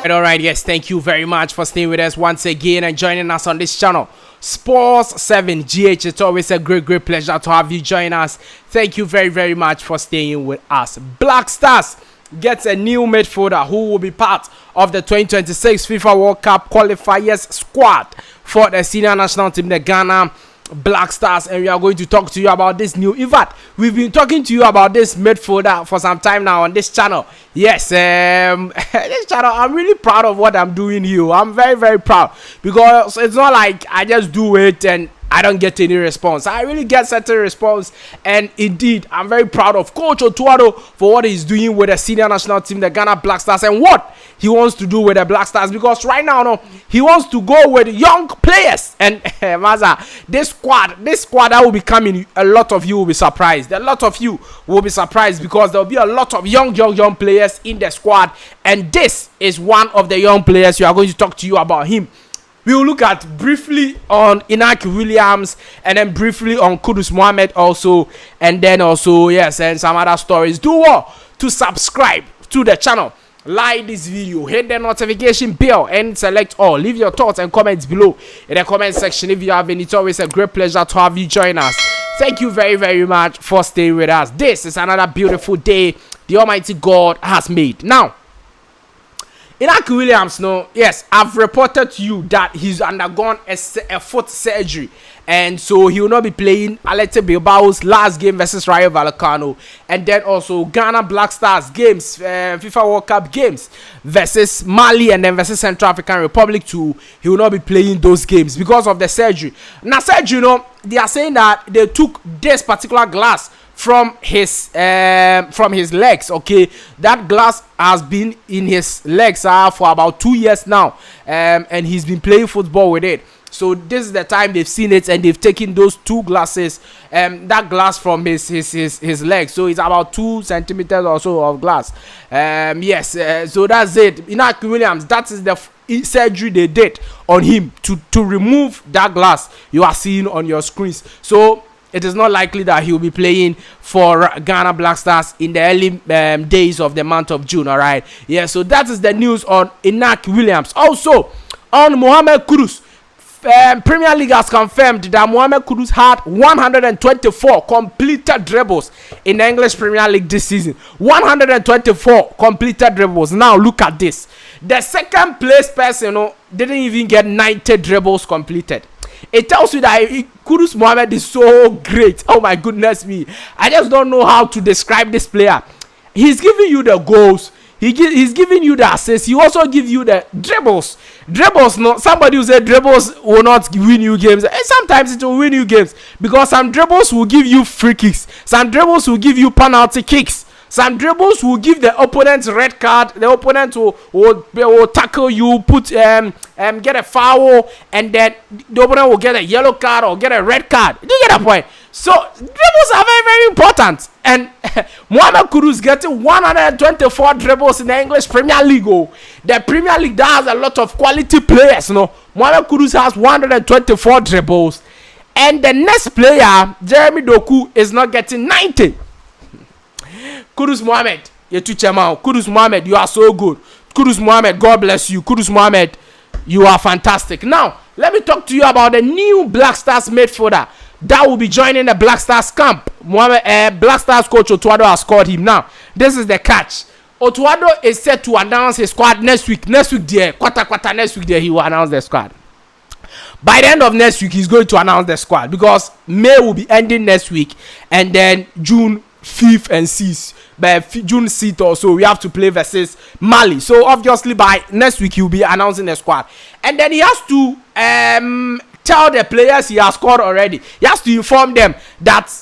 All right, yes, thank you very much for staying with us once again and joining us on this channel, Sports 7 GH. It's always a great pleasure to have you join us. Thank you very much for staying with us. Black Stars gets a new midfielder who will be part of the 2026 FIFA World Cup qualifiers squad for the senior national team, the Ghana Black Stars, and we are going to talk to you about this new. In fact, we've been talking to you about this midfielder for some time now on this channel. Yes, this channel, I'm really proud of what I'm doing here. I'm very proud, because it's not like I just do it and I don't get any response. I really get certain response, and indeed, I'm very proud of Coach Otto for what he's doing with the senior national team, the Ghana Black Stars, and what he wants to do with the Black Stars. Because right now, no, he wants to go with young players, and Maza, this squad that will be coming, a lot of you will be surprised. A lot of you will be surprised, because there will be a lot of young players in the squad, and this is one of the young players. We are going to talk to you about him. We will look at briefly on Inaki Williams, and then briefly on Kudus Mohammed also, and then also, yes, and some other stories. Do well to subscribe to the channel, like this video, hit the notification bell, and select all. Leave your thoughts and comments below in the comment section if you have any. It's always a great pleasure to have you join us. Thank you very much for staying with us. This is another beautiful day the Almighty God has made. Now, Inaki Williams, no, yes, I've reported to you that he's undergone a foot surgery, and so he will not be playing Athletic Bilbao's last game versus Rayo Vallecano, and then also Ghana Black Stars games, FIFA World Cup games versus Mali and then versus Central African Republic too. He will not be playing those games because of the surgery. Now, surgery, you know, they are saying that they took this particular glass from his legs. Okay, that glass has been in his legs for about 2 years now, and he's been playing football with it. So this is the time they've seen it, and they've taken those two glasses, that glass from his leg. So it's about 2 centimeters or so of glass. Yes, so that's it. Inaki Williams, that is the surgery they did on him to remove that glass you are seeing on your screens. So it is not likely that he will be playing for Ghana Black Stars in the early days of the month of June. All right, yeah. So that is the news on Inaki Williams. Also, on Mohamed Kudus, Premier League has confirmed that Mohamed Kudus had 124 completed dribbles in the English Premier League this season. 124 completed dribbles. Now look at this. The second place person, didn't even get 90 dribbles completed. It tells you that Kudus Mohammed is so great. Oh my goodness me. I just don't know how to describe this player. He's giving you the goals. He's giving you the assists. He also gives you the dribbles. Dribbles, no. Somebody who said dribbles will not win you games. And sometimes it will win you games, because some dribbles will give you free kicks. Some dribbles will give you penalty kicks. Some dribbles will give the opponent red card. The opponent will tackle you, get a foul, and then the opponent will get a yellow card or get a red card. Do you get the point? So dribbles are very important. And Mohamed Kudus getting 124 dribbles in the English Premier League. The Premier League that has a lot of quality players. Mohamed Kudus has 124 dribbles, and the next player, Jeremy Doku, is not getting 90. Kudus Mohammed, Kudus Mohammed, you are so good. Kudus Mohammed, God bless you. Kudus Mohammed, you are fantastic. Now, let me talk to you about the new Black Stars midfielder that will be joining the Black Stars camp. Black Stars coach Otto has called him. Now, this is the catch. Otto is set to announce his squad next week. Next week, next week, he will announce the squad. By the end of next week, he's going to announce the squad, because May will be ending next week, and then June 5th and 6th, by June 6th or so, we have to play versus Mali. So obviously by next week he'll be announcing the squad, and then he has to tell the players he has scored already. He has to inform them that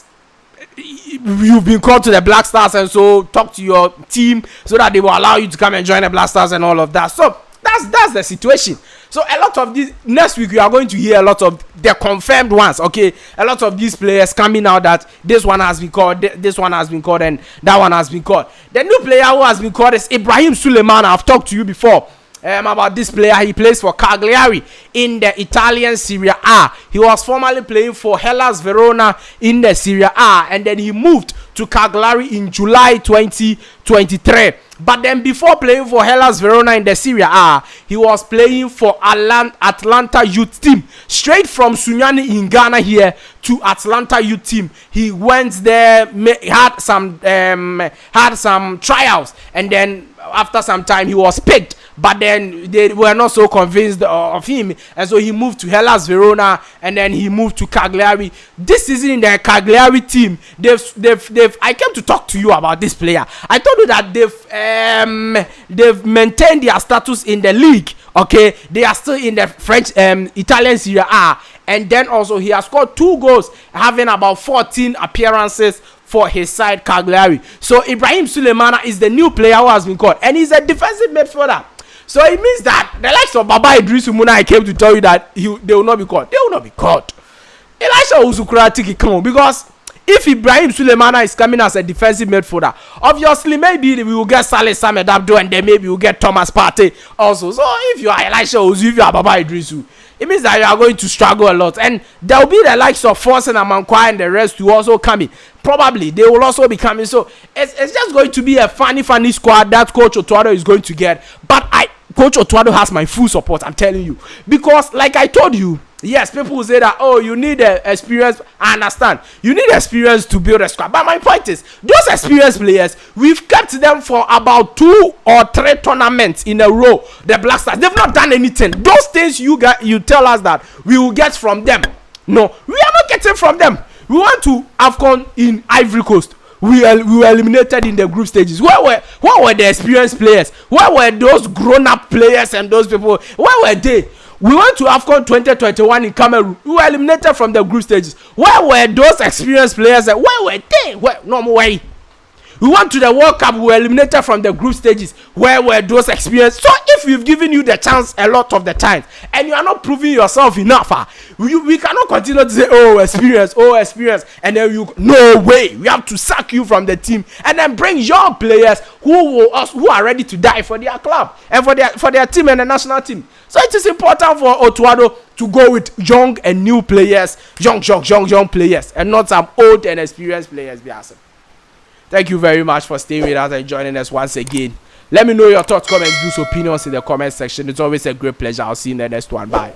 you've been called to the Black Stars, and so talk to your team so that they will allow you to come and join the Black Stars and all of that. So that's the situation. So a lot of these, next week we are going to hear a lot of the confirmed ones. Okay, a lot of these players coming out that this one has been called, this one has been called, and that one has been called. The new player who has been called is Ibrahim Suleiman. I've talked to you before about this player. He plays for Cagliari in the Italian Serie A. He was formerly playing for Hellas Verona in the Serie A, and then he moved to Cagliari in July 2023. But then before playing for Hellas Verona in the Serie A, he was playing for Atlanta Youth Team. Straight from Sunyani in Ghana here to Atlanta Youth Team. He went there, had some trials, and then after some time he was picked. But then they were not so convinced of him, and so he moved to Hellas Verona, and then he moved to Cagliari. This season in the Cagliari team, they've I came to talk to you about this player. I told you that they've maintained their status in the league. Okay, they are still in the French Italian Serie A, and then also he has scored 2 goals, having about 14 appearances for his side Cagliari. So Ibrahim Suleimana is the new player who has been called, and he's a defensive midfielder. So it means that the likes of Baba Idris Umuna, I came to tell you that they will not be called. They will not be called. Elisha Uzukurati come on, because if Ibrahim Suleimana is coming as a defensive midfielder, obviously maybe we will get Saleh Samed Abdo, and then maybe we'll get Thomas Partey also. So if you are Elisha Uzu, if you are Baba Idrisu, it means that you are going to struggle a lot, and there will be the likes of Forsen and Amankwa and the rest to also come in. Probably they will also be coming. So it's just going to be a funny squad that Coach Otuado is going to get. But Coach Otuado has my full support, I'm telling you, because like I told you, yes, people will say that, oh, you need experience. I understand, you need experience to build a squad, but my point is, those experienced players, we've kept them for about 2 or 3 tournaments in a row. The Black Stars, they've not done anything. Those things you tell us that we will get from them. No, we are not getting from them. We want to AFCON in Ivory Coast. We were eliminated in the group stages. Where were the experienced players? Where were those grown-up players and those people? Where were they? We went to AFCON 2021 in Cameroon. We were eliminated from the group stages. Where were those experienced players? Where were they? No more way. We went to the World Cup. We were eliminated from the group stages. Where were those experienced? So if we've given you the chance a lot of the time, and you are not proving yourself enough, we cannot continue to say, oh, experience, and then no way. We have to sack you from the team and then bring young players who are ready to die for their club and for their team and the national team. So it is important for Otuado to go with young and new players, young players, and not some old and experienced players. Thank you very much for staying with us and joining us once again. Let me know your thoughts, comments, views, opinions in the comment section. It's always a great pleasure. I'll see you in the next one. Bye.